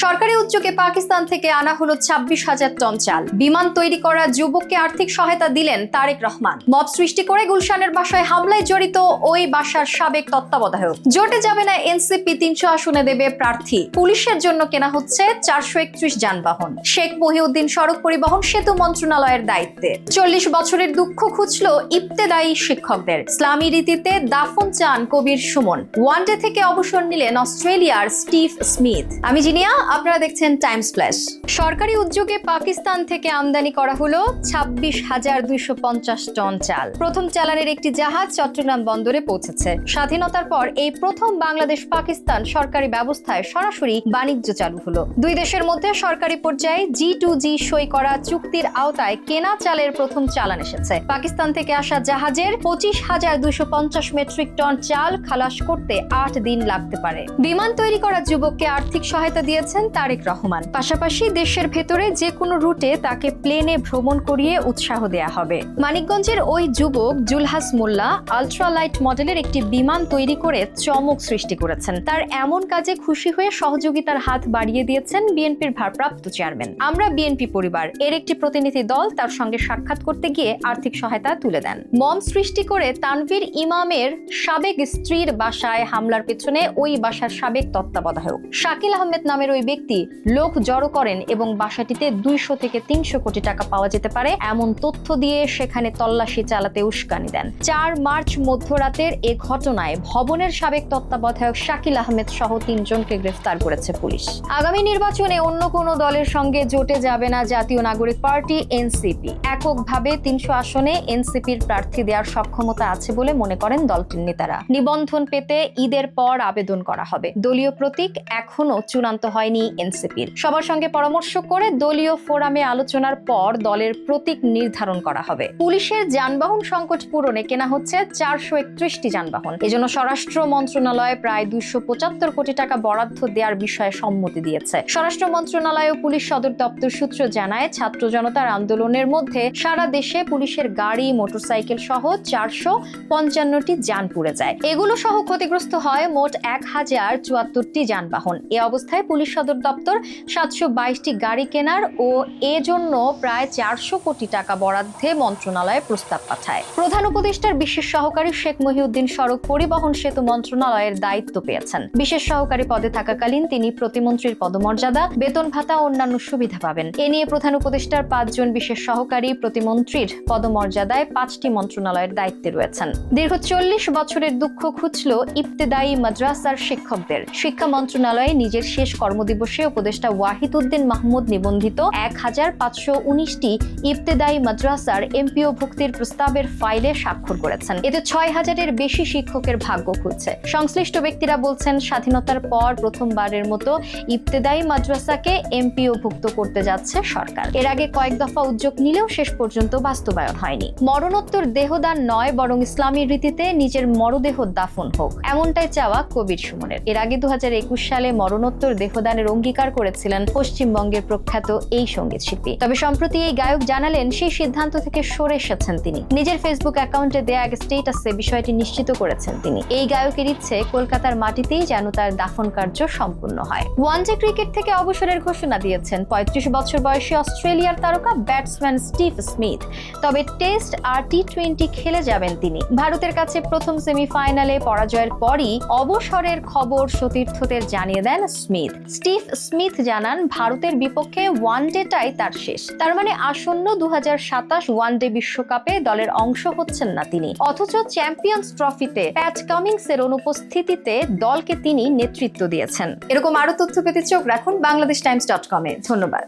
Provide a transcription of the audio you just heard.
সরকারি উদ্যোগে পাকিস্তান থেকে আনা হলো 26,000 টন চাল। বিমান তৈরি করা যুবককে আর্থিক সহায়তা দিলেন তারেক রহমান। মব সৃষ্টি করে গুলশানের বাসায় হামলায় জড়িত ওই বাসার সাবেক তত্ত্বাবধায়ক। জোটে যাবে না এনসিপি, 300 আসনে দেবে প্রার্থী। পুলিশের জন্য কেনা হচ্ছে 431 যানবাহন। শেখ মহিউদ্দিন সড়ক পরিবহন সেতু মন্ত্রণালয়ের দায়িত্বে। 40 বছরের দুঃখ খুঁজল ইবতেদায়ী শিক্ষকদের। ইসলামী রীতিতে দাফন চান কবির সুমন। ওয়ানডে থেকে অবসর নিলেন অস্ট্রেলিয়ার স্টিভ স্মিথ। আমি জিনিয়া, আপনারা দেখছেন টাইমস ফ্ল্যাশ। সরকারি উদ্যোগে পাকিস্তান থেকে আমদানি করা হলো 26,250 টন চাল। প্রথম চালানের একটি জাহাজ চট্টগ্রাম বন্দরে পৌঁছেছে। স্বাধীনতার পর এই প্রথম বাংলাদেশ পাকিস্তান সরকারি ব্যবস্থায় সরাসরি বাণিজ্য চালু হলো। দুই দেশের মধ্যে সরকারি পর্যায়ে G2G সই করা চুক্তির আওতায় কেনা চালের প্রথম চালান এসেছে। পাকিস্তান থেকে আসা জাহাজের 25,250 মেট্রিক টন চাল খালাস করতে 8 দিন লাগতে পারে। বিমান তৈরি করা যুবককে আর্থিক সহায়তা দিয়েছেন তারেক রহমান। পাশাপাশি দেশের ভেতরে যে কোনো রুটে তাকে প্লেনে ভ্রমণ করিয়ে উৎসাহ দেয়া হবে। মানিকগঞ্জের ওই যুবক জুলহাস মোল্লা আলট্রালাইট মডেলের একটি বিমান তৈরি করে চমক সৃষ্টি করেছেন। তার এমন কাজে খুশি হয়ে সহযোগিতার হাত বাড়িয়ে দিয়েছেন বিএনপির ভারপ্রাপ্ত চেয়ারম্যান। আমরা বিএনপি পরিবার এর একটি প্রতিনিধি দল তার সঙ্গে সাক্ষাৎ করতে গিয়ে আর্থিক সহায়তা তুলে দেন। মম সৃষ্টি করে তানভীর ইমামের সাবেক স্ত্রীর বাসায় হামলার পেছনে ওই বাসার সাবেক তত্ত্বাবধায়ক শাকিল আহমেদ নামের ওই ব্যক্তি লোক জড়ো করেন এবং বাসাটিতে 200 থেকে 300 কোটি টাকা পাওয়া যেতে পারে এমন তথ্য দিয়ে সেখানে তল্লাশি চালাতে উস্কানি দেন। 4 মার্চ মধ্যরাতের এ ঘটনায় ভবনের সাবেক তত্ত্বাবধায়ক শাকিল আহমেদ সহ 3 জনকে গ্রেফতার করেছে পুলিশ। আগামী নির্বাচনে অন্য কোনো দলের সঙ্গে জোটে যাবে না জাতীয় নাগরিক পার্টি এনসিপি। এককভাবে 300 আসনে এনসিপির প্রার্থী দেওয়ার সক্ষমতা আছে বলে মনে করেন দলটির নেতারা। নিবন্ধন পেতে ঈদের পর আবেদন করা হবে। দলীয় প্রতীক এখনো চূড়ান্ত হয়নি এনসিপির। সবার সঙ্গে পরামর্শ করে দলীয় ফোরামে আলোচনার পর দলের প্রতীক নির্ধারণ করা হবে। পুলিশের যানবাহন সংকট পূরণে কেনা হচ্ছে 431টি যানবাহন। এজন্য স্বরাষ্ট্র মন্ত্রণালয় প্রায় 275 কোটি টাকা বরাদ্দ দেওয়ার বিষয়ে সম্মতি দিয়েছে। স্বরাষ্ট্র মন্ত্রণালয় ও পুলিশ সদর দপ্তর সূত্র জানায়, ছাত্র জনতার আন্দোলনের মধ্যে সারা দেশে পুলিশের গাড়ি, মোটরসাইকেল সহ 455টি যান পুড়ে যায়। এগুলো সহ ক্ষতিগ্রস্ত হয় মোট 1074টি যানবাহন। এ অবস্থায় পুলিশ সদর দপ্তর 722টি গাড়ি কেনার ও এজন্য প্রায় 400 কোটি টাকা বরাদ্দে মন্ত্রণালয়ে প্রস্তাব পাঠায়। প্রধান উপদেষ্টার বিশেষ সহকারী শেখ মহিউদ্দিন সড়ক পরিবহন সেতু মন্ত্রণালয়ের দায়িত্ব পেয়েছেন। বিশেষ সহকারী পদে থাকাকালীন তিনি প্রতিমন্ত্রীর পদমর্যাদা, বেতন ভাতা ও অন্যান্য সুবিধা পাবেন। এ নিয়ে প্রধান উপদেষ্টার 5 জন বিশেষ সহকারী প্রতিমন্ত্রীর পদমর্যাদায় 5টি মন্ত্রণালয়ের দায়িত্বে রয়েছেন। দীর্ঘ 40 বছরের দুঃখ খুঁজল ইবতেদায়ী মাদ্রাসার শিক্ষকদের। শিক্ষা মন্ত্রণালয়ে নিজের শেষ কর্মদিবসে উপদেষ্টা ওয়াহিদ উদ্দিন মাহমুদ নিবন্ধিত 1519টি ইবতেদায়ী মাদ্রাসার এমপিও ভুক্তির প্রস্তাবের ফাইলে স্বাক্ষর করেছেন। এতে 6000-এর বেশি শিক্ষকের ভাগ্য খুলছে। সংশ্লিষ্ট ব্যক্তিরা বলছেন, স্বাধীনতার পর প্রথমবারের মতো ইবতেদায়ী মাদ্রাসাকে এমপিও ভুক্ত করতে যাচ্ছে সরকার। এর আগে কয়েক দফা উদ্যোগ নিলেও শেষ পর্যন্ত বাস্তবায়ন হয়নি। মরণোত্তর দেহদান নয়, বরং ইসলামী রীতিতে নিজের মরদেহ দাফন হোক, এমনটাই চাওয়া কবির সুমনের। এর আগে 2021 সালে মরণোত্তর দেহদানের অঙ্গীকার করেছিলেন পশ্চিমবঙ্গের প্রখ্যাত এই সঙ্গীত শিল্পী। তবে সম্প্রতি এই গায়ক জানালেন সেই সিদ্ধান্ত থেকে সরে এসেছেন তিনি। নিজের ফেসবুক অ্যাকাউন্টে দেয়া এক স্ট্যাটাসে বিষয়টি নিশ্চিত করেছেন তিনি। এই গায়কের ইচ্ছে কলকাতার মাটিতেই যেন তার দাফন কার্য সম্পূর্ণ হয়। ওয়ানডে ক্রিকেট থেকে অবসরের ঘোষণা দিয়েছেন 35 বছর বয়সী অস্ট্রেলিয়ার তারকা ব্যাটসম্যান স্টিভ স্মিথ। তবে টেস্ট আর টি20 খেলে যাবেন তিনি। ভারতের কাছে প্রথম সেমিফাইনালে পরাজয়ের পরই অবসরের খবর সতীর্থদের জানিয়ে দেন স্মিথ। স্টিভ স্মিথ জানান, ভারতের বিপক্ষে ওয়ানডেটাই তার শেষ। তার মানে আসন্ন 2027 ওয়ানডে বিশ্বকাপে দলের অংশ হচ্ছেন না তিনি। অথচ চ্যাম্পিয়ন্স ট্রফিতে প্যাট কামিংসের অনুপস্থিতিতে দলকে তিনি নেতৃত্ব দিয়েছেন। এরকম আরো তথ্য পেতে চোখ রাখুন বাংলাদেশটাইমস.com-এ। ধন্যবাদ।